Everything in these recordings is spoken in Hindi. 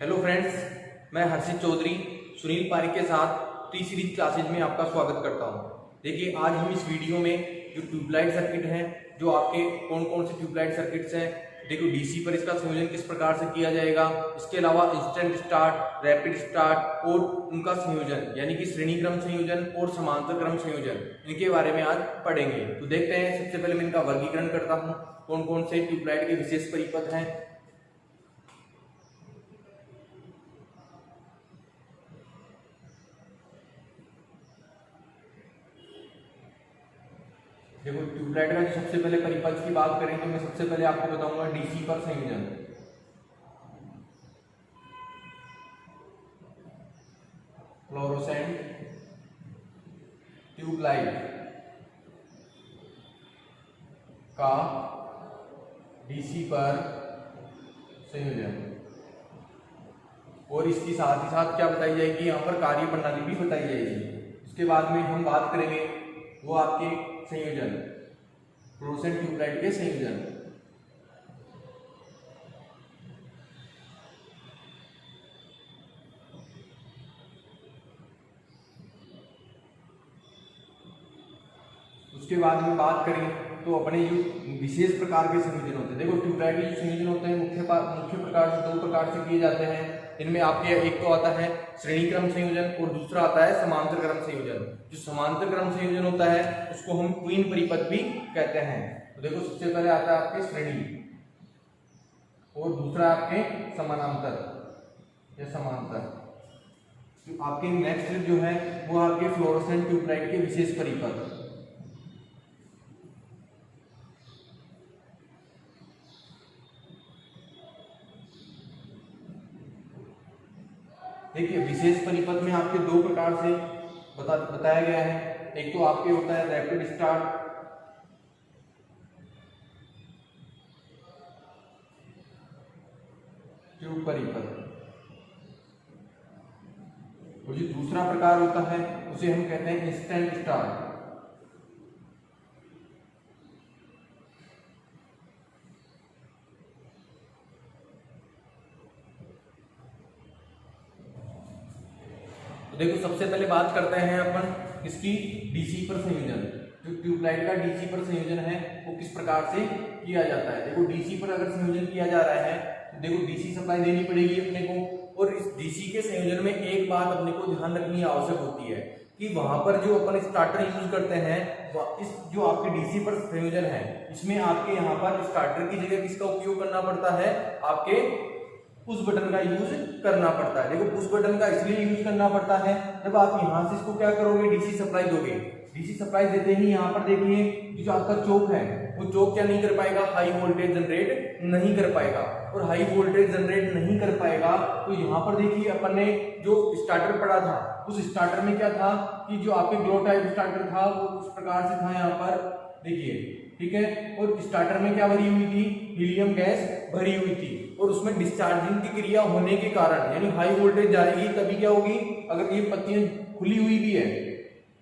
हेलो फ्रेंड्स, मैं हर्षित चौधरी सुनील पारिक के साथ टी सीरीज क्लासेज में आपका स्वागत करता हूं। देखिए, आज हम इस वीडियो में जो ट्यूबलाइट सर्किट हैं, जो आपके कौन कौन से ट्यूबलाइट सर्किट्स हैं, देखो डीसी पर इसका संयोजन किस प्रकार से किया जाएगा, इसके अलावा इंस्टेंट स्टार्ट, रैपिड स्टार्ट और उनका संयोजन यानी कि श्रेणी क्रम संयोजन और समांतर क्रम संयोजन, इनके बारे में आज पढ़ेंगे। तो देखते हैं, सबसे पहले मैं इनका वर्गीकरण करता हूँ, कौन कौन से ट्यूबलाइट के विशेष परिपथ हैं। देखो, ट्यूबलाइट का सबसे पहले परिपथ की बात करें तो मैं सबसे पहले आपको बताऊंगा डीसी पर संयोजन। फ्लोरोसेंट ट्यूबलाइट का डीसी पर संयोजन, और इसकी साथ ही साथ क्या बताई जाएगी, यहाँ पर कार्य प्रणाली भी बताई जाएगी। इसके बाद में हम बात करेंगे वो आपके संयोजन, फ्लोरोसेंट ट्यूबलाइट के संयोजन। उसके बाद में बात करें तो अपने जो विशेष प्रकार के संयोजन होते हैं, देखो ट्यूबलाइट के जो संयोजन होते हैं मुख्य प्रकार से दो प्रकार से किए जाते हैं। इनमें आपके एक तो आता है श्रेणी क्रम संयोजन और दूसरा आता है समांतर क्रम संयोजन। जो समांतर क्रम संयोजन होता है उसको हम ट्विन परिपथ भी कहते हैं। तो देखो, सबसे पहले आता है आपके श्रेणी और दूसरा आपके समानांतर या समांतर। तो आपके नेक्स्ट जो है वो आपके फ्लोरोसेंट ट्यूबलाइट के विशेष परिपथ। देखिए, विशेष परिपथ में आपके दो प्रकार से बताया गया है। एक तो आपके होता है रैपिड स्टार्ट ट्यूब परिपथ, और जो दूसरा प्रकार होता है उसे हम कहते हैं इंस्टेंट स्टार्ट। देखो, सबसे पहले बात करते हैं अपन इसकी डीसी पर संयोजन। जो ट्यूबलाइट का डीसी पर संयोजन है वो किस प्रकार से किया जाता है। देखो, डीसी पर अगर संयोजन किया जा रहा है तो देखो डीसी सप्लाई देनी पड़ेगी अपने को, और इस डीसी के संयोजन में एक बात अपने को ध्यान रखनी आवश्यक होती है कि वहां पर जो अपन स्टार्टर यूज करते हैं, इस जो आपके डीसी पर संयोजन है इसमें आपके यहाँ पर स्टार्टर की जगह किसका उपयोग करना पड़ता है, आपके पुश बटन का यूज करना पड़ता है। देखो, पुश बटन का इसलिए यूज करना पड़ता है, जब आप यहां से इसको क्या करोगे, डीसी सप्लाई दोगे। डीसी सप्लाई देते ही यहाँ पर देखिए जो आपका चोक है वो चोक क्या नहीं कर पाएगा, हाई वोल्टेज जनरेट नहीं कर पाएगा, और हाई वोल्टेज जनरेट नहीं कर पाएगा तो यहाँ पर देखिए अपन ने जो स्टार्टर पड़ा था उस स्टार्टर में क्या था कि जो आपके ग्लो टाइप स्टार्टर था वो उस प्रकार से था, यहाँ पर देखिए, ठीक है। और स्टार्टर में क्या भरी हुई थी, हीलियम गैस भरी हुई थी, और उसमें डिस्चार्जिंग की क्रिया होने के कारण यानी हाई वोल्टेज जाएगी तभी क्या होगी, अगर ये पत्तियां खुली हुई भी है,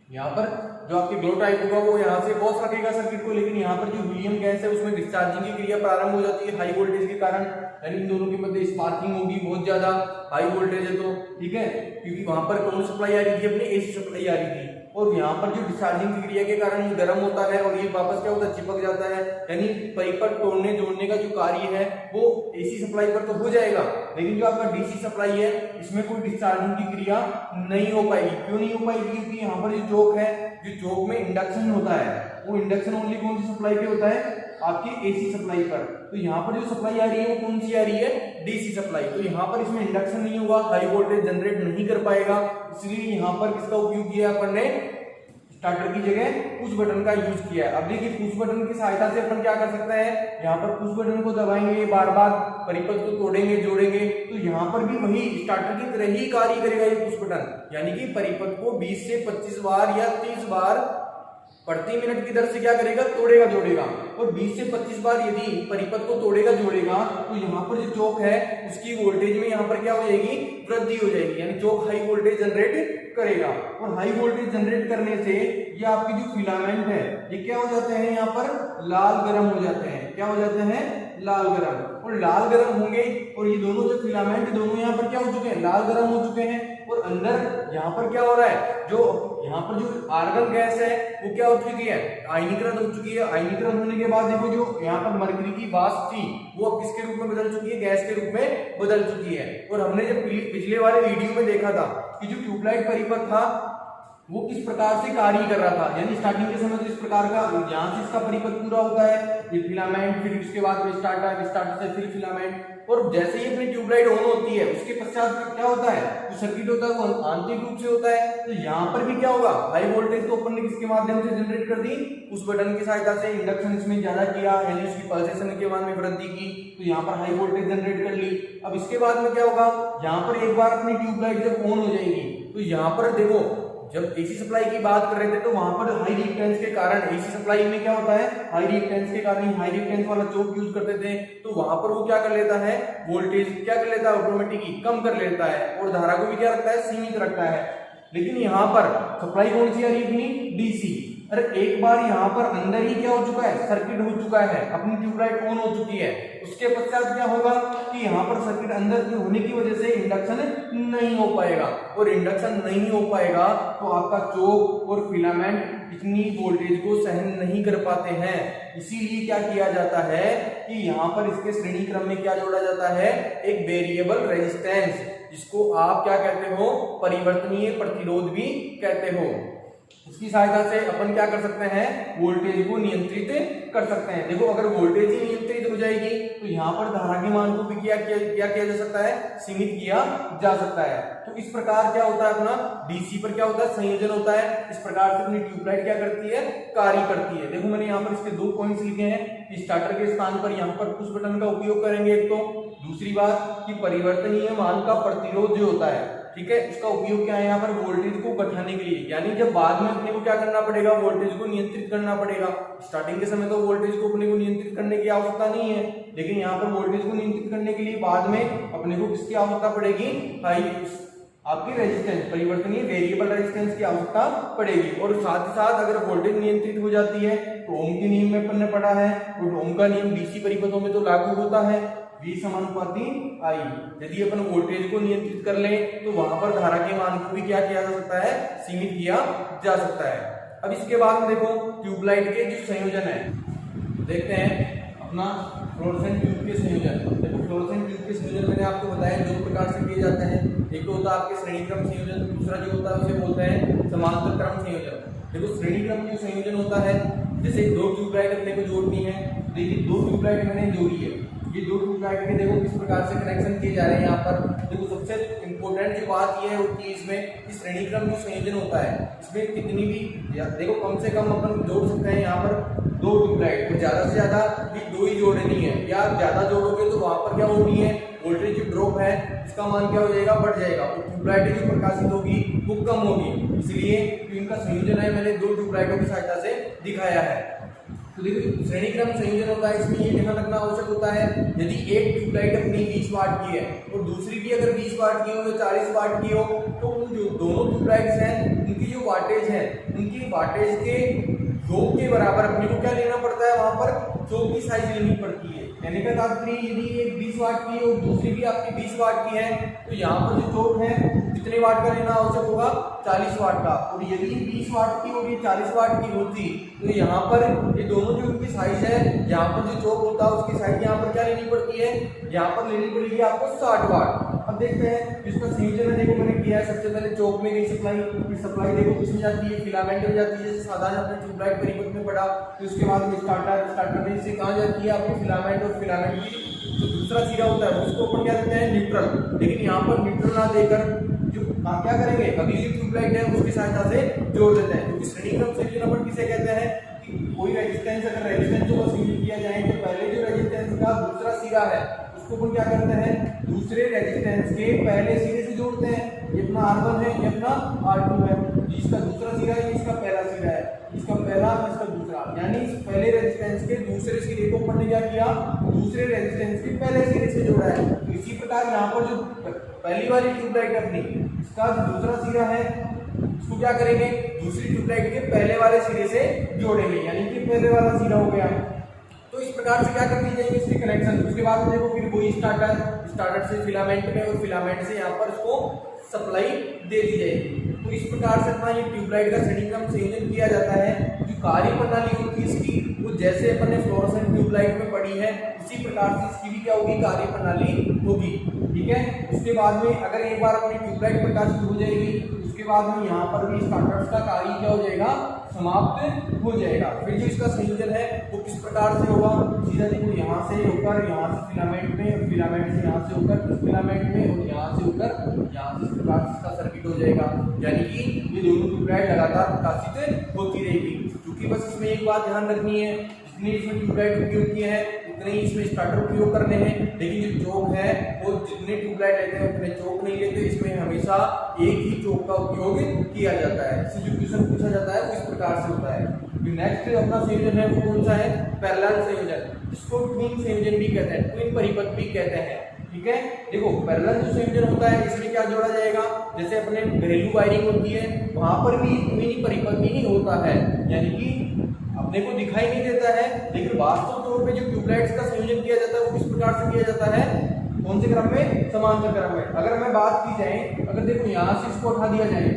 यहाँ पर जो आपके ग्लो टाइप होगा वो यहाँ से बॉस रखेगा सर्किट को, लेकिन यहाँ पर जो हीलियम गैस है उसमें डिस्चार्जिंग की क्रिया प्रारंभ हो जाती है हाई वोल्टेज के कारण, यानी इन दोनों के मध्य स्पार्किंग होगी, बहुत ज्यादा हाई वोल्टेज है तो, ठीक है, क्योंकि वहां पर कौन सप्लाई आ रही थी, अपनी एसी सप्लाई आ रही थी, और यहाँ पर जो डिस्चार्जिंग की क्रिया के कारण ये गर्म होता है और ये वापस क्या होता है, चिपक जाता है, यानी परिपथ तोड़ने जोड़ने का जो कार्य है वो एसी सप्लाई पर तो हो जाएगा, लेकिन जो आपका डीसी सप्लाई है इसमें कोई डिस्चार्जिंग की क्रिया नहीं हो पाएगी। क्यों नहीं हो पाएगी, क्योंकि यहाँ पर जो चोक है, जो चोक में इंडक्शन होता है वो इंडक्शन ओनली कौन सी सप्लाई पे होता है, आपकी एसी सप्लाई पर। तो यहाँ पर जो सप्लाई आ रही है वो कौन सी आ रही है, डीसी सप्लाई। तो यहाँ पर इसमें इंडक्शन नहीं होगा, हाई वोल्टेज जनरेट नहीं कर पाएगा, इसलिए यहाँ पर किसका उपयोग किया अपन ने, स्टार्टर की जगह पुश बटन का यूज किया है। अब देखिए, पुश बटन की सहायता से अपन क्या कर सकते हैं, यहाँ पर पुश बटन को दबाएंगे, बार बार परिपथ को तोड़ेंगे जोड़ेंगे, तो यहाँ पर भी वही स्टार्टर की तरह ही कार्य करेगा ये पुश बटन, यानी कि परिपथ को 20 से 25 बार या 30 बार प्रति मिनट की दर से क्या करेगा, तोड़ेगा जोड़ेगा, और 20 से 25 बार यदि परिपथ को तोड़ेगा जोड़ेगा तो यहाँ पर जो चोक है उसकी वोल्टेज में यहाँ पर क्या हो जाएगी, वृद्धि हो जाएगी, यानी चोक हाई वोल्टेज जनरेट करेगा, और हाई वोल्टेज जनरेट करने से ये आपकी जो फिलामेंट है ये क्या हो जाते हैं, यहाँ पर लाल गर्म हो जाते हैं, क्या हो जाते हैं, लाल गर्म, और लाल गर्म होंगे, और ये दोनों जो फिलामेंट दोनों यहाँ पर क्या हो चुके हैं, लाल गर्म हो चुके हैं। और अंदर यहाँ पर क्या हो रहा है, जो यहाँ पर जो आर्गन गैस है वो क्या हो चुकी है, आयनीकृत हो चुकी है। आयनीकृत होने के बाद देखो जो यहाँ पर मरकरी की वाष्प थी वो अब किसके रूप में बदल चुकी है, गैस के रूप में बदल चुकी है। और हमने जब पिछले वाले वीडियो में देखा था कि जो ट्यूबलाइट परिपथ था वो किस प्रकार से कार्य कर रहा था, यानी स्टार्टिंग के समय तो इस प्रकार का यहाँ से इसका परिपथ पूरा होता है, ये फिलामेंट, फिर उसके बाद स्टार्टर, स्टार्टर से फिर फिलामेंट, और जैसे ही अपनी ट्यूबलाइट ऑन होती है उसके पश्चात क्या होता है, जो सर्किट होता है वो आंतरिक रूप से होता है। तो यहाँ पर भी क्या होगा, हाई वोल्टेज तो अपन ने किसके माध्यम से जनरेट कर दी, उस बटन की सहायता से। इंडक्शन इसमें ज्यादा किया, यानी उसकी पल्सेशन के मान में वृद्धि की, तो यहाँ पर हाई वोल्टेज जनरेट कर ली। अब इसके बाद में क्या होगा, यहाँ पर एक बार अपनी ट्यूबलाइट जब ऑन हो जाएगी तो यहाँ पर देखो जब एसी सप्लाई की बात कर रहे थे तो वहां पर हाई रिएक्टेंस के कारण, एसी सप्लाई में क्या होता है, हाई रिएक्टेंस के कारण हाई रिएक्टेंस वाला चोक यूज करते थे, तो वहां पर वो क्या कर लेता है, वोल्टेज क्या कर लेता है, ऑटोमेटिकली कम कर लेता है, और धारा को भी क्या रखता है, सीमित रखता है। लेकिन यहाँ पर सप्लाई कौन सी आ रही है अपनी, डीसी। अरे एक बार यहाँ पर अंदर ही क्या हो चुका है, सर्किट हो चुका है, अपनी ट्यूबलाइट ऑन हो चुकी है, उसके पश्चात क्या होगा कि यहाँ पर सर्किट अंदर होने की वजह से इंडक्शन नहीं हो पाएगा, और इंडक्शन नहीं हो पाएगा तो आपका चोक और फिलामेंट इतनी वोल्टेज को सहन नहीं कर पाते हैं। इसीलिए क्या किया जाता है कि यहाँ पर इसके श्रेणी क्रम में क्या जोड़ा जाता है, एक वेरिएबल रेजिस्टेंस, जिसको आप क्या कहते हो, परिवर्तनीय प्रतिरोध भी कहते हो। उसकी सहायता से अपन क्या कर सकते हैं, वोल्टेज को नियंत्रित कर सकते हैं। देखो अगर वोल्टेज ही नियंत्रित हो जाएगी तो यहाँ पर धारा के मान को भी क्या किया जा सकता है, सीमित किया जा सकता है। तो इस प्रकार क्या होता है, अपना डीसी पर क्या होता है, संयोजन होता है। इस प्रकार से अपनी ट्यूबलाइट क्या करती है, कार्य करती है। देखो मैंने यहाँ पर इसके 2 पॉइंट्स लिखे हैं। स्टार्टर के स्थान पर यहाँ पर पुश बटन का उपयोग करेंगे एक तो, दूसरी बात कि परिवर्तनीय मान का प्रतिरोध जो होता है, ठीक है, उसका उपयोग क्या है यहाँ पर, वोल्टेज को बढ़ाने के लिए, यानी जब बाद में अपने को क्या करना पड़ेगा, वोल्टेज को नियंत्रित करना पड़ेगा। स्टार्टिंग के समय तो वोल्टेज को अपने को नियंत्रित करने की आवश्यकता नहीं है, लेकिन यहाँ पर वोल्टेज को नियंत्रित करने के लिए बाद में अपने को किसकी आवश्यकता पड़ेगी, आपकी रेजिस्टेंस, परिवर्तनीय वेरिएबल रेजिस्टेंस की आवश्यकता पड़ेगी। और साथ ही साथ अगर वोल्टेज नियंत्रित हो जाती है तो ओम के नियम में अपन ने पढ़ा है, और ओम का नियम डीसी परिपथों में तो लागू होता है, V समानुपाती I। यदि अपन वोल्टेज को नियंत्रित कर लें तो वहां पर धारा के मान को भी क्या किया जा सकता है, सीमित किया जा सकता है। अब इसके बाद में देखो ट्यूबलाइट के जो संयोजन है, देखते हैं अपना फ्लोरोसेंट ट्यूब के संयोजन। देखो फ्लोरोसेंट ट्यूब के संयोजन मैंने आपको बताया 2 प्रकार से किए जाते हैं। एक तो होता है आपके श्रेणी क्रम संयोजन, दूसरा जो होता है उसे बोलते हैं समांतर क्रम संयोजन। देखो श्रेणी क्रम जो संयोजन होता है, जैसे 2 ट्यूबलाइट अपने को जोड़नी है, देखिए 2 ट्यूबलाइट मैंने जोड़ी है, ये 2 ट्यूबलाइट के देखो किस प्रकार से कनेक्शन किए जा रहे हैं। यहाँ पर देखो सबसे इंपॉर्टेंट जो बात ये होती है इसमें, कि श्रेणी क्रम जो संयोजन होता है इसमें कितनी भी देखो कम से कम अपन जोड़ सकते हैं यहाँ पर 2 ट्यूबलाइट, तो ज्यादा से ज्यादा भी 2 ही जोड़नी है, या ज्यादा जोड़ोगे तो वहां पर क्या होनी है, वोल्टेज जो ड्रॉप है इसका मान क्या हो जाएगा, बढ़ जाएगा, और ट्यूबलाइट जो प्रकाशित होगी वो कम होगी। इसलिए इनका संयोजन है मैंने 2 ट्यूबलाइटों की सहायता से दिखाया है। तो देखो श्रेणी क्रम संयोजन होता है, इसमें ये ध्यान रखना आवश्यक होता है, यदि एक ट्यूबलाइट अपनी 20 वाट की है और दूसरी भी अगर 20 वाट की हो या 40 वाट की हो, तो उन जो दोनों ट्यूबलाइट्स हैं उनकी जो वाटेज है, उनकी वाटेज के योग के बराबर अपने को क्या लेना पड़ता है, वहां पर चोक की साइज लेनी पड़ती है। कहने का तात्पर्य यदि एक 20 वाट की और दूसरी भी आपकी 20 वाट की है, तो यहाँ पर जो चोक है कितने वाट का लेना आवश्यक होगा, 40 वाट का। और यदि 20 वाट की और ये 40 वाट की होती तो यहाँ पर ये दोनों जो उनकी साइज है, यहाँ पर जो चोक होता है उसकी साइज यहाँ पर क्या लेनी पड़ती है, यहाँ पर लेनी पड़ेगी आपको 60 वाट। अब देखते हैं जिसका संयोजन देखो मैंने किया है, सबसे पहले चोक में गई सप्लाई, फिर सप्लाई देखो किसमें जाती है, फिलामेंट में जाती है, जैसे साधारण अपने ट्यूबलाइट परिपथ में पड़ा। फिर उसके बाद में स्टार्टर में से कहाँ जाती है आपकी फिलामेंट, और फिलामेंट की जो दूसरा सिरा होता है उसको अपन क्या देते हैं, न्यूट्रल। लेकिन यहाँ पर न्यूट्रल ना देकर जो क्या करेंगे, अगली जो ट्यूबलाइट है उसकी सहायता से जोड़ देते हैं। क्योंकि श्रेणी क्रम संयोजन अपन किसे कहते हैं, कि कोई रेजिस्टेंस अगर रेजिस्टेंस को संयोजित किया जाए तो पहले जो रेजिस्टेंस का दूसरा सिरा है उसको अपन क्या करते हैं, दूसरे रेजिस्टेंस के पहले सिरे से जोड़ते हैं। ये अपना R1 है, ये अपना R2 है, इसका दूसरा सिरा है, इसका पहला सिरा है, इसका पहला इसका दूसरा, यानी इस पहले रेजिस्टेंस के दूसरे सिरे को अपन ने क्या किया, दूसरे रेजिस्टेंस के पहले सिरे से जोड़ा है। तो इसी प्रकार यहाँ पर जो पहली वाली ट्यूबलाइट अपनी, इसका जो दूसरा सिरा है इसको क्या करेंगे, दूसरी ट्यूबलाइट के पहले वाले सिरे से जोड़ेंगे, यानी कि पहले वाला सिरा हो गया। तो इस प्रकार प्रकार से क्या कर दी जाएगी इसके कनेक्शन। उसके बाद में देखो फिर वही स्टार्टर से फिलामेंट में और फिलामेंट से यहाँ पर इसको सप्लाई दे दी जाएगी। तो इस प्रकार से अपना ये ट्यूबलाइट का श्रेणी क्रम संयोजन किया जाता है। जो कार्य प्रणाली होती है इसकी, वो जैसे अपन ने फ्लोरोसेंट ट्यूबलाइट में पढ़ी है उसी प्रकार से इसकी भी क्या होगी, कार्य प्रणाली होगी। ठीक है, उसके बाद में अगर एक बार अपनी ट्यूबलाइट प्रकाशित हो जाएगी, उसके बाद में यहाँ पर भी स्टार्टर्स का कार्य क्या हो जाएगा, समाप्त हो जाएगा। फिर जो इसका संयोजन है वो किस प्रकार से होगा, सीधा देखो यहाँ से होकर यहाँ से फिलामेंट में, और फिलामेंट से यहाँ से होकर इस फिलामेंट में, और यहाँ से होकर यहाँ से इस प्रकार से इसका सर्किट हो जाएगा। यानी कि ये दोनों ट्यूबलाइट लगातार प्रकाशित होती रहेगी। क्योंकि बस इसमें एक बात ध्यान रखनी है, जितने इसमें ट्यूबलाइट उपयोग किए हैं उतने ही इसमें स्टार्टर उपयोग करने हैं। लेकिन जो चोक है वो जितने ट्यूबलाइट लेते हैं उतने चोक नहीं लेते, इसमें हमेशा एक ही चोक का उपयोग किया जाता है। इससे जो क्वेश्चन पूछा जाता है वो इस प्रकार से होता है। नेक्स्ट अपना संयोजन है वो कौन सा है, पैरेलल संयोजन, जिसको ट्विन संयोजन भी कहते हैं, ट्विन परिपथ भी कहते हैं। ठीक है, देखो पैरेलल जो संयोजन होता है इसमें क्या जोड़ा जाएगा, जैसे अपने घरेलू वायरिंग होती है वहां पर भी ट्विन परिपथ ही होता है। यानी कि अपने को दिखाई नहीं देता है, लेकिन वास्तव तौर पे जो ट्यूबलाइट्स का संयोजन किया जाता है वो किस प्रकार से किया जाता है, कौन से क्रम में, समांतर क्रम में। अगर मैं बात की जाए, अगर देखो यहाँ से इसको उठा दिया जाए,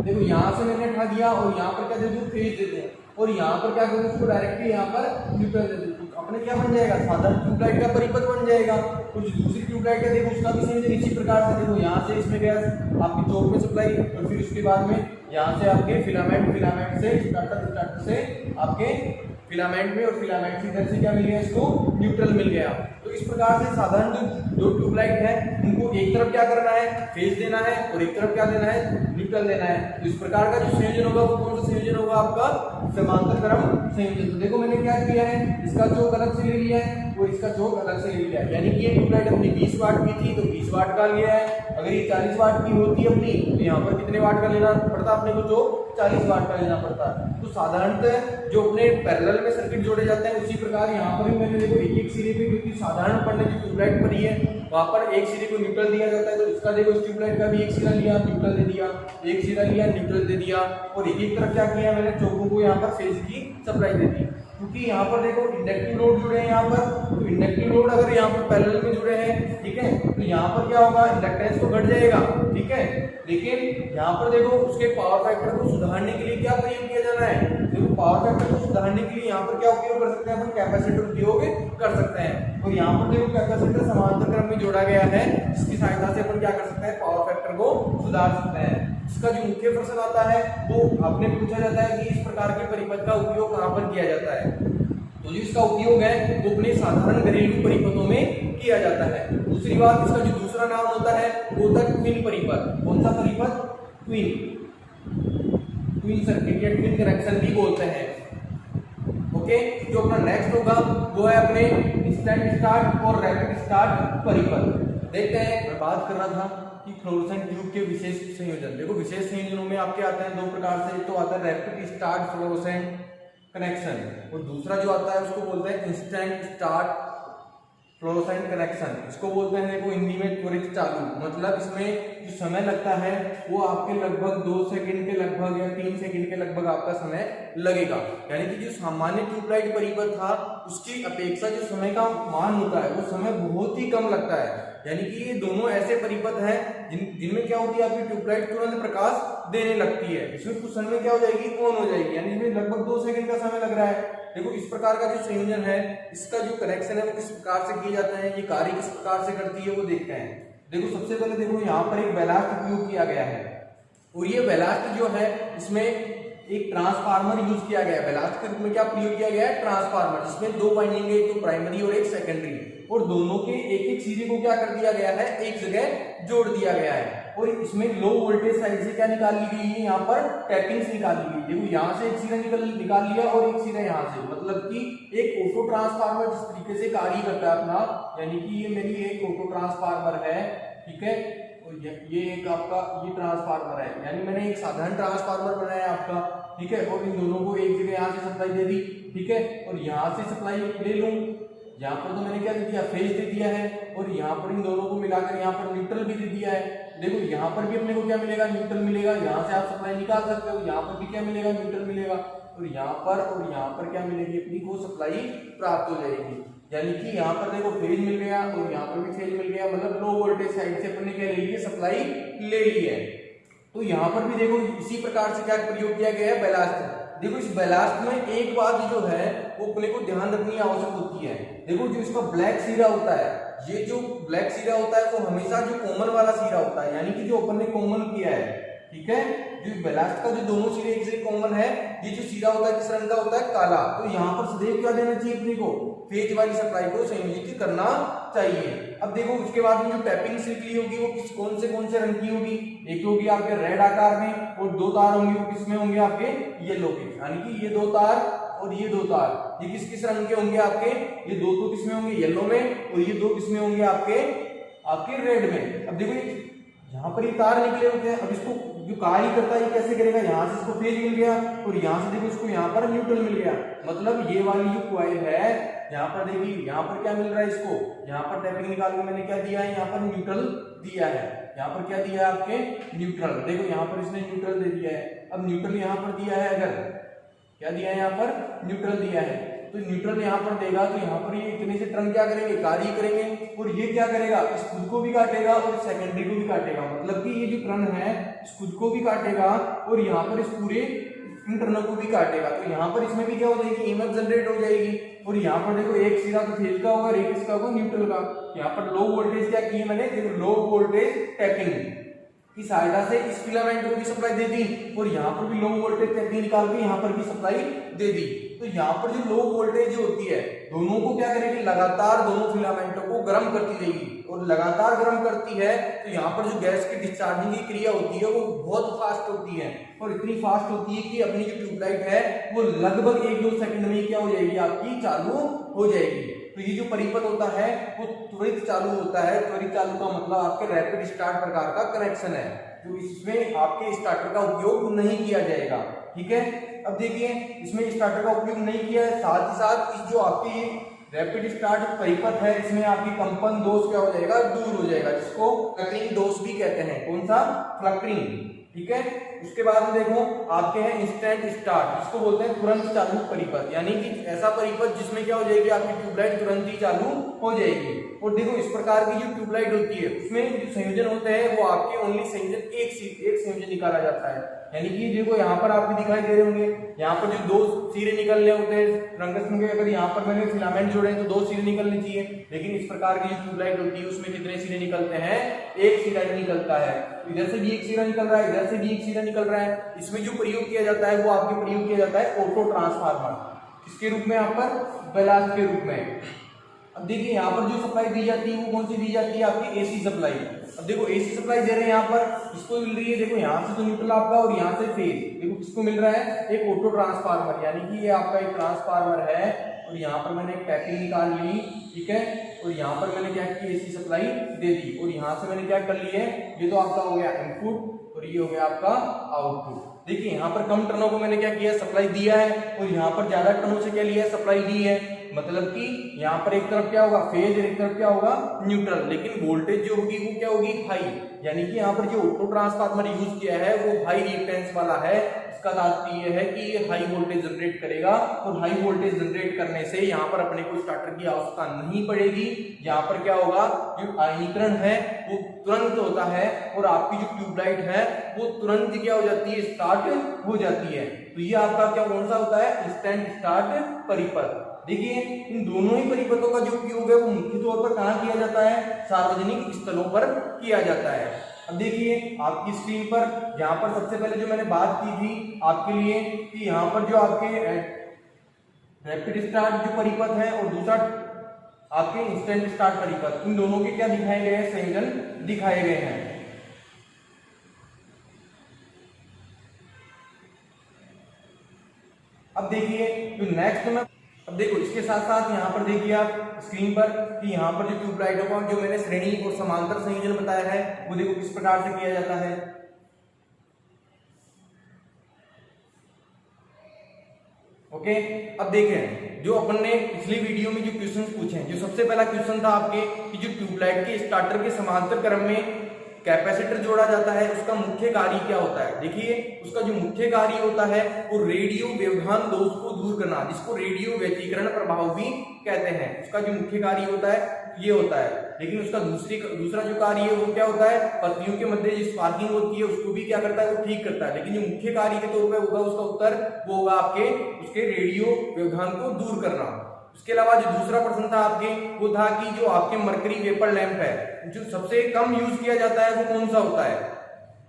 देखो यहाँ से मैंने उठा दिया और यहाँ पर क्या दे दूं, फेज दे दें, और यहाँ पर क्या करूँ, इसको डायरेक्टली यहाँ पर न्यूट्रल दे दूं, अपने क्या बन जाएगा, साधारण ट्यूबलाइट का परिपथ बन जाएगा। कुछ दूसरी ट्यूबलाइट का देखो उसका भी संयोजन इसी प्रकार से, देखो यहाँ से इसमें गैस आपकी चौक में सप्लाई, और फिर उसके बाद में यहाँ से आपके फिलामेंट से स्टार्टर से आपके फिलामेंट में, और फिलामेंट से इधर से क्या मिल गया, इसको न्यूट्रल मिल गया। तो इस प्रकार से साधारण जो ट्यूबलाइट है उनको एक तरफ क्या करना है, फेज देना है, और एक तरफ क्या देना है, न्यूट्रल देना है। तो इस प्रकार का जो संयोजन होगा वो कौन सा संयोजन होगा, आपका समांतर क्रम संयोजन। तो देखो मैंने क्या किया है, इसका चौक अलग से ले लिया है और इसका चौक अलग से ले लिया है। यानी कि ये ट्यूबलाइट अपनी 20 वाट की थी तो 20 वाट का लिया है। अगर ये 40 वाट की होती अपनी तो यहाँ पर कितने वाट का लेना पड़ता अपने को, जो 40 वाट का लेना पड़ता। तो साधारणतः जो अपने पैरेलल में सर्किट जोड़े जाते हैं उसी प्रकार यहाँ पर भी मैंने देखो एक सिरे पे, क्योंकि साधारण पढ़ने की ट्यूबलाइट पड़ी है वहां पर एक सिरे को न्यूट्रल दिया जाता है, तो इसका देखो इस ट्यूबलाइट का भी एक सिरा लिया, न्यूट्रल दे दिया, एक सिरा लिया, न्यूट्रल दे दिया, और एक तरफ क्या किया मैंने, चौकों को यहाँ पर फेज की सप्लाई दे दी। क्योंकि यहाँ पर देखो इंडक्टिव लोड जुड़े हैं यहाँ पर, तो इंडक्टिव लोड अगर यहाँ पर पैरेलल में जुड़े हैं, ठीक है, तो यहाँ पर क्या होगा, इंडक्टेंस तो घट जाएगा, ठीक है, लेकिन यहाँ पर देखो उसके पावर फैक्टर को सुधारने के लिए क्या प्रयोग किया जाना है, देखो पावर फैक्टर को सुधारने के लिए यहाँ पर क्या उपयोग कर सकते हैं, अपन कैपेसिटर उपयोग कर सकते हैं। तो यहाँ पर देखो कैपेसिटर समांतर क्रम में जोड़ा गया है, जिसकी सहायता से अपन क्या कर सकते हैं, पावर फैक्टर को सुधार सकते हैं। इसका जो मुख्य प्रश्न आता है वो आपने पूछा जाता है कि इस प्रकार के परिपथ का उपयोग कहाँ पर किया जाता है। तो जो इसका उपयोग है वो अपने साधारण घरेलू परिपथों में किया जाता है। दूसरी बात, इसका जो दूसरा नाम होता है वो होता है ट्विन परिपथ। कौन सा परिपथ, ट्विन सर्किट या ट्विन कनेक्शन भी बोलते हैं। ओके, जो अपना नेक्स्ट होगा वो है अपने इंस्टेंट स्टार्ट और रैपिड स्टार्ट परिपथ। देखते हैं, मैं बात कर रहा था कि फ्लोरोसेंट ट्यूब के विशेष संयोजन। देखो विशेष संयोजनों में आपके आते हैं दो प्रकार से, एक तो आता है रैपिड स्टार्ट फ्लोरोसेंट कनेक्शन, और दूसरा जो आता है उसको बोलते हैं इंस्टेंट स्टार्ट फ्लोरोसेंट कनेक्शन। इसको बोलते हैं देखो हिंदी में त्वरित चालू, मतलब इसमें जो समय लगता है वो आपके लगभग 2 सेकंड के लगभग या 3 सेकंड के लगभग आपका समय लगेगा। यानी कि जो सामान्य ट्यूबलाइट परिपथ था उसकी अपेक्षा जो समय का मान होता है वो समय बहुत ही कम लगता है। यानी कि ये दोनों ऐसे परिपथ हैं जिनमें क्या होती है, आपकी ट्यूबलाइट तुरंत प्रकाश देने लगती है। इसमें कुछ समय क्या हो जाएगी, ऑन हो जाएगी, यानी इसमें लगभग 2 सेकंड का समय लग रहा है। देखो इस प्रकार का जो संयोजन है इसका जो कनेक्शन है वो किस प्रकार से किए जाते हैं, ये कार्य किस प्रकार से करती है वो देखते हैं। देखो सबसे पहले देखो यहाँ पर एक बैलास्ट उपयोग किया गया है, और ये बैलास्ट जो है इसमें एक ट्रांसफार्मर यूज किया गया है। बैलास्ट के रूप में क्या प्रयोग किया गया है, ट्रांसफार्मर, जिसमें 2 वाइंडिंग है, एक तो प्राइमरी और एक सेकेंडरी, और दोनों के एक एक सिरे को क्या कर दिया गया है, एक जगह जोड़ दिया गया है। और इसमें लो वोल्टेज साइड से क्या निकाल ली गई है, यहाँ पर टैपिंग्स निकाल ली गई। देखो यहाँ से एक सिरा निकाल लिया और एक सिरा यहाँ से, मतलब कि एक ऑटो ट्रांसफार्मर जिस तरीके से कार्य करता है अपना, यानी कि ये मेरी एक ऑटो ट्रांसफार्मर है, ठीक है, और ये एक आपका ये ट्रांसफार्मर है, यानी मैंने एक साधारण ट्रांसफार्मर बनाया आपका, ठीक है, और इन दोनों को एक जगह यहाँ से सप्लाई दे दी, ठीक है, और यहाँ से सप्लाई ले लूं, यहाँ पर तो मैंने क्या दे दिया, फेज दे दिया है, और यहाँ पर इन दोनों को मिलाकर यहाँ पर न्यूट्रल भी दे दिया है। देखो यहाँ पर भी अपने को क्या मिलेगा, न्यूट्रल मिलेगा। यहाँ से आप सप्लाई निकाल सकते हो, यहाँ पर भी क्या मिलेगा, न्यूट्रल मिलेगा, और यहाँ पर क्या मिलेगी, अपनी को सप्लाई प्राप्त हो जाएगी। यानी कि यहाँ पर देखो फेज मिल गया और यहाँ पर भी फेज मिल गया, मतलब लो वोल्टेज साइड से अपन ने क्या ले ली है, सप्लाई ले ली है। तो यहाँ पर भी देखो इसी प्रकार से क्या प्रयोग किया गया है, बैलास्ट। देखो इस बैलास्ट में एक बात जो है वो अपने को ध्यान रखनी आवश्यक होती है। देखो जो इसका ब्लैक सीरा होता है, ये जो ब्लैक सीरा होता है वो हमेशा जो कॉमन वाला सीरा होता है, यानी कि जो अपन ने कॉमन किया है, ठीक है। जो बैलास्ट का जो दोनों सिरे एक से कॉमन है, ये जो सीरा होता है किस रंग का होता है, काला। तो यहाँ पर सदैव क्या देना चाहिए अपने को, फेज वाली सप्लाई को संयोजित करना चाहिए। अब देखो उसके बाद में जो टैपिंग स्लिप ली होगी वो कौन से रंग की होगी, एक होगी आपके रेड आकार में, और दो तार होंगे वो किसमें होंगे, आपके येलो के। यानी कि ये दो तार और ये दो तार ये किस रंग के होंगे आपके, ये दो तो किसमें होंगे, येलो में, और ये दो किसमें होंगे, आपके रेड में। अब देखो यहाँ पर ये तार निकले होते हैं, अब इसको जो कार्य करता है ये कैसे करेगा, यहाँ से इसको फेज मिल गया और यहाँ से देखो इसको यहाँ पर न्यूट्रल मिल गया। मतलब ये वाली जो कॉइल है, यहाँ पर देखिए यहाँ पर क्या मिल रहा है इसको, यहाँ पर टैपिंग निकाल के मैंने क्या दिया है, यहाँ पर न्यूट्रल दिया है। यहाँ पर क्या दिया है आपके, न्यूट्रल। देखो यहाँ पर इसने न्यूट्रल दे दिया है। अब न्यूट्रल यहाँ पर दिया है, अगर क्या दिया है, यहाँ पर न्यूट्रल दिया है, तो न्यूट्रल यहाँ पर देगा तो यहाँ पर ये इतने से टर्न क्या करेंगे, कार्य करेंगे, और ये क्या करेगा, इस खुद को भी काटेगा और सेकेंडरी को भी काटेगा। मतलब कि ये जो टर्न है इस खुद को भी काटेगा और यहाँ पर इस पूरे इन टर्नों को भी काटेगा। तो यहाँ पर इसमें भी क्या हो जाएगी, ईएमएफ जनरेट हो जाएगी। और यहाँ पर देखो एक सिरा तो फेज का होगा और एक इसका होगा न्यूट्रल का। यहाँ पर लो वोल्टेज क्या की है मैंने, देखो लो वोल्टेज टैपिंग की सहायता से इस फिलामेंट को भी सप्लाई दे दी, और यहाँ पर भी लो वोल्टेज टैपिंग निकाल के यहाँ पर भी सप्लाई दे दी। तो यहाँ पर जो लो वोल्टेज जो होती है दोनों को क्या करेगी, लगातार दोनों फिलामेंटों को गर्म करती रहेगी, और लगातार गर्म करती है तो यहाँ पर जो गैस की डिस्चार्जिंग की क्रिया होती है वो बहुत फास्ट होती है, और इतनी फास्ट होती है कि अपनी जो ट्यूबलाइट है वो लगभग 1-2 सेकंड में क्या हो जाएगी, आपकी चालू हो जाएगी। तो ये जो परिपथ होता है वो त्वरित चालू होता है। त्वरित चालू का मतलब आपके रैपिड स्टार्ट प्रकार का कनेक्शन है, जो इसमें आपके स्टार्टर का उपयोग नहीं किया जाएगा, ठीक है। अब देखिए इसमें स्टार्टर का उपयोग नहीं किया है, साथ ही साथ इस जो आपकी रैपिड स्टार्ट परिपथ है इसमें आपकी कंपन दोष क्या हो जाएगा, दूर हो जाएगा, जिसको फ्लकरिंग दोष भी कहते हैं। कौन सा, फ्लकरिंग, ठीक है। उसके बाद में देखो आपके हैं इंस्टेंट स्टार्ट, इसको बोलते हैं तुरंत चालू परिपथ, यानी कि ऐसा परिपथ जिसमें क्या हो जाएगी, आपकी ट्यूबलाइट तुरंत ही चालू हो जाएगी। और देखो इस प्रकार की जो ट्यूबलाइट होती है उसमें जो संयोजन होते हैं वो आपके ओनली संयोजन एक संयोजन निकाला जाता है। यानी कि देखो यहाँ पर आपको दिखाई दे रहे होंगे, यहाँ पर जो दो सिरे निकलने होते हैं रंगस्म के, अगर यहाँ पर मैंने फिलामेंट जोड़े तो 2 सिरे निकलने चाहिए, लेकिन इस प्रकार की जो ट्यूबलाइट होती है उसमें कितने सिरे निकलते हैं, 1 सिरा ही निकलता है। इधर से भी 1 सिरा निकल रहा है, इधर से भी 1 सिरा निकल रहा है। इसमें जो प्रयोग किया जाता है वो आपके प्रयोग किया जाता है ऑटो ट्रांसफार्मर, किसके रूप में, यहाँ पर बैलास्ट के रूप में। अब देखिए यहाँ पर जो सप्लाई दी जाती है वो कौन सी दी जाती है, आपकी एसी सप्लाई। अब देखो एसी सप्लाई दे रहे हैं यहाँ पर, इसको मिल रही है, देखो यहाँ से तो न्यूट्रल आपका और यहाँ से फेज, देखो किसको मिल रहा है, एक ऑटो ट्रांसफार्मर, यानी कि ये आपका एक ट्रांसफार्मर है, और यहाँ पर मैंने एक टैपिंग निकाल ली, ठीक है, और यहाँ पर मैंने क्या की, एसी सप्लाई दे दी, और यहाँ से मैंने क्या कर ली है, ये तो आपका हो गया इनपुट और ये हो गया आपका आउटपुट। देखिए यहाँ पर कम टर्नों को मैंने क्या किया, सप्लाई दिया है, और यहाँ पर ज्यादा टर्नों से क्या लिया है, सप्लाई दी है। मतलब कि यहाँ पर एक तरफ क्या होगा फेज, एक तरफ क्या होगा न्यूट्रल, लेकिन वोल्टेज जो होगी वो क्या होगी, हाई। यानी कि यहाँ पर जो ऑटो ट्रांसफार्मर यूज किया है वो हाई रिएक्टेंस वाला है। इसका तात्पर्य है कि ये हाई वोल्टेज जनरेट करेगा, और हाई वोल्टेज जनरेट करने से यहाँ पर अपने को स्टार्टर की आवश्यकता नहीं पड़ेगी। यहाँ पर क्या होगा, जो आयनीकरण है वो तुरंत होता है, और आपकी जो ट्यूबलाइट है वो तुरंत क्या हो जाती है, स्टार्ट हो जाती है। तो ये आपका क्या कौन सा होता है, इंस्टेंट स्टार्ट परिपथ। देखिए इन दोनों ही परिपथों का जो उपयोग है वो मुख्य तौर पर कहाँ किया जाता है, सार्वजनिक स्थलों पर किया जाता है। अब देखिए आपकी स्क्रीन पर यहाँ पर सबसे पहले जो मैंने बात की थी आपके लिए कि यहाँ पर जो आपके रैपिड स्टार्ट जो परिपथ है और दूसरा आपके इंस्टेंट स्टार्ट परिपथ, इन दोनों के क्या दिखाए गए हैं, संयोजन दिखाए गए हैं। अब देखिए जो नेक्स्ट में, अब देखो इसके साथ साथ यहाँ पर देखिए आप स्क्रीन पर कि यहाँ पर जो ट्यूबलाइटों का जो मैंने श्रेणी और समांतर संयोजन बताया है वो देखो किस प्रकार से किया जाता है। ओके, अब देखें जो अपन ने पिछली वीडियो में जो क्वेश्चंस पूछे हैं, जो सबसे पहला क्वेश्चन था आपके कि जो ट्यूबलाइट के स्टार्टर के समांतर क्रम में कैपेसिटर जोड़ा जाता है उसका मुख्य कार्य क्या होता है। देखिए उसका जो मुख्य कार्य होता है वो रेडियो व्यवधान दोष को दूर करना, जिसको रेडियो व्यतिकरण प्रभाव भी कहते हैं। उसका जो मुख्य कार्य होता है ये होता है। लेकिन उसका दूसरा जो कार्य है वो क्या होता है, पत्तियों के मध्य जो स्पार्किंग होती है उसको भी क्या करता है, वो ठीक करता है। लेकिन जो मुख्य कार्य के तौर पर होगा उसका उत्तर वो होगा आपके उसके रेडियो व्यवधान को दूर करना। उसके अलावा जो दूसरा प्रश्न था आपके वो था कि जो आपके मरकरी वेपर लैंप है जो सबसे कम यूज किया जाता है वो कौन सा होता है।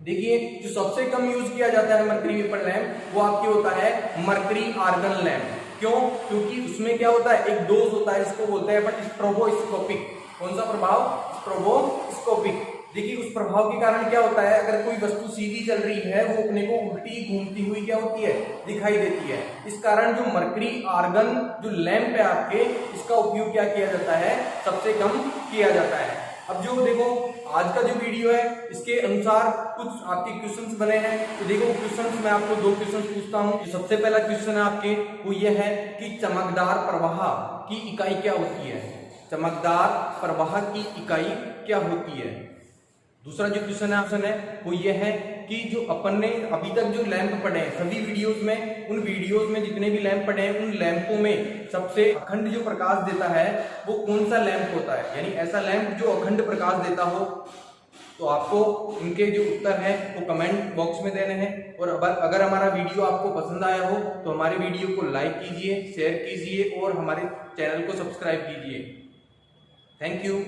देखिए जो सबसे कम यूज किया जाता है मरकरी वेपर लैंप वो आपके होता है मरकरी आर्गन लैंप। क्यों? क्योंकि उसमें क्या होता है, एक डोज होता है जिसको बोलते हैं अपन स्ट्रोबोस्कोपिक। कौन सा प्रभाव? स्ट्रोबोस्कोपिक। देखिए उस प्रभाव के कारण क्या होता है, अगर कोई वस्तु सीधी चल रही है वो अपने को उल्टी घूमती हुई क्या होती है, दिखाई देती है। इस कारण जो मरकरी आर्गन जो लैंप है आपके, इसका उपयोग क्या किया जाता है, सबसे कम किया जाता है। अब जो देखो आज का जो वीडियो है इसके अनुसार कुछ आपके क्वेश्चंस बने हैं, तो देखो क्वेश्चंस मैं आपको 2 क्वेश्चंस पूछता हूं। सबसे पहला क्वेश्चन है आपके वो ये है कि चमकदार प्रवाह की इकाई क्या होती है। चमकदार प्रवाह की इकाई क्या होती है। दूसरा जो क्वेश्चन है वो ये है कि जो अपन ने अभी तक जो लैंप पढ़े हैं सभी वीडियोस में, उन वीडियोस में जितने भी लैंप पढ़े हैं उन लैंपों में सबसे अखंड जो प्रकाश देता है वो कौन सा लैंप होता है। यानी ऐसा लैंप जो अखंड प्रकाश देता हो। तो आपको इनके जो उत्तर हैं वो कमेंट बॉक्स में देने हैं। और अगर हमारा वीडियो आपको पसंद आया हो तो हमारे वीडियो को लाइक कीजिए, शेयर कीजिए और हमारे चैनल को सब्सक्राइब कीजिए। Thank you.